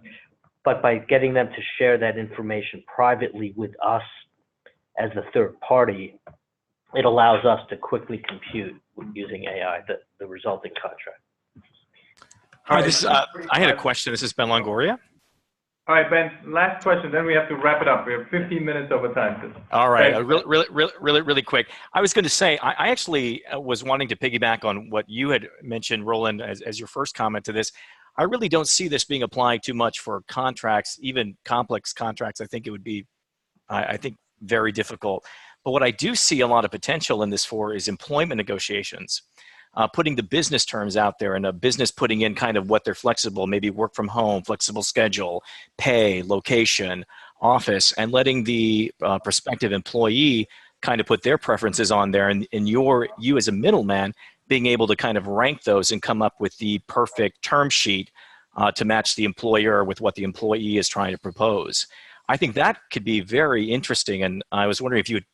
But by getting them to share that information privately with us as the third party, it allows us to quickly compute using AI the resulting contract. Hi, this is, I had a question. This is Ben Longoria. All right, Ben, last question, then we have to wrap it up. We have 15 minutes over time. All right, really quick. I was going to say, I actually was wanting to piggyback on what you had mentioned, Roland, as your first comment to this. I really don't see this being applied too much for contracts, even complex contracts. I think it would be, I think, very difficult. But what I do see a lot of potential in this for is employment negotiations. Putting the business terms out there, and a business putting in kind of what they're flexible, maybe work from home, flexible schedule, pay, location, office, and letting the prospective employee kind of put their preferences on there, and you as a middleman being able to kind of rank those and come up with the perfect term sheet to match the employer with what the employee is trying to propose. I think that could be very interesting, and I was wondering if you had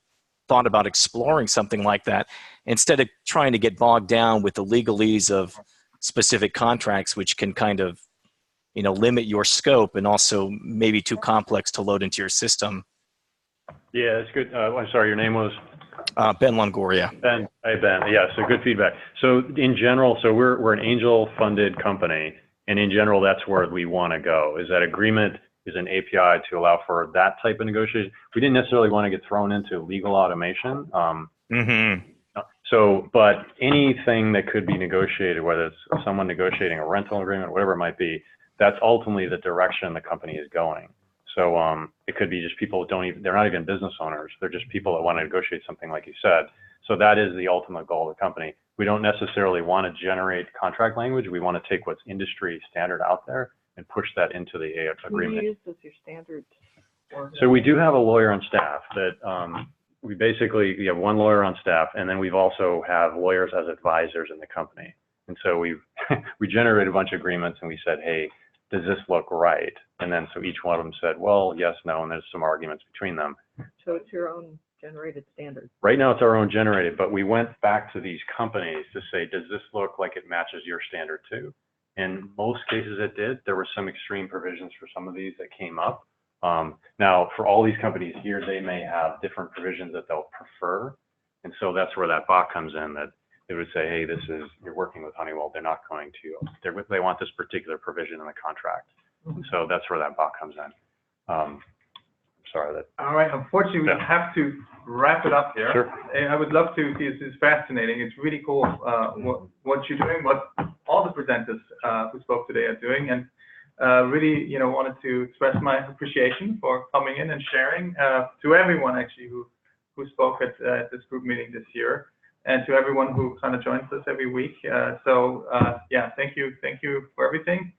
thought about exploring something like that instead of trying to get bogged down with the legalese of specific contracts, which can kind of, you know, limit your scope and also maybe too complex to load into your system. Yeah, that's good. I'm sorry, your name was? Ben Longoria. Ben, hey Ben, yeah, so good feedback. So in general, so we're an angel funded company, and in general, that's where we want to go, is that agreement is an API to allow for that type of negotiation. We didn't necessarily want to get thrown into legal automation. So, but anything that could be negotiated, whether it's someone negotiating a rental agreement, whatever it might be, that's ultimately the direction the company is going. So it could be just people who they're not even business owners. They're just people that want to negotiate something like you said. So that is the ultimate goal of the company. We don't necessarily want to generate contract language. We want to take what's industry standard out there and push that into the agreement. Who uses your standards? So we do have a lawyer on staff that we basically have one lawyer on staff, and then we've also have lawyers as advisors in the company. And so we generated a bunch of agreements, and we said, hey, does this look right? And then so each one of them said, well, yes, no, and there's some arguments between them. So it's your own generated standard. Right now it's our own generated, but we went back to these companies to say, does this look like it matches your standard too? In most cases it did. There were some extreme provisions for some of these that came up. Now for all these companies here, they may have different provisions that they'll prefer. And so that's where that box comes in, that they would say, hey, you're working with Honeywell. They're not going to, they want this particular provision in the contract. So that's where that box comes in. Sorry that. All right, unfortunately, we have to wrap it up here. Sure. I would love to see, this is fascinating. It's really cool what you're doing, what all the presenters who spoke today are doing, and really, wanted to express my appreciation for coming in and sharing to everyone actually who spoke at this group meeting this year, and to everyone who kind of joins us every week. Yeah, thank you for everything,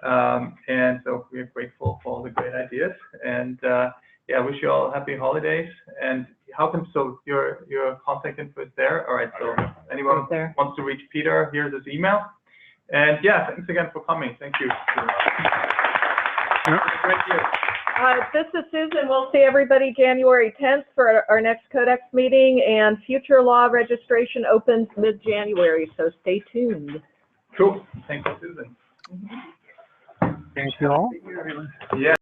and so we're grateful for all the great ideas, and yeah, I wish you all happy holidays. And so your contact info is there. All right, so anyone wants to reach Peter, here's his email. And yeah, thanks again for coming. Thank you. Have a great year. This is Susan. We'll see everybody January 10th for our next CodeX meeting, and future law registration opens mid-January, so stay tuned. Cool. Thank you, Susan. Thank you all. Yeah.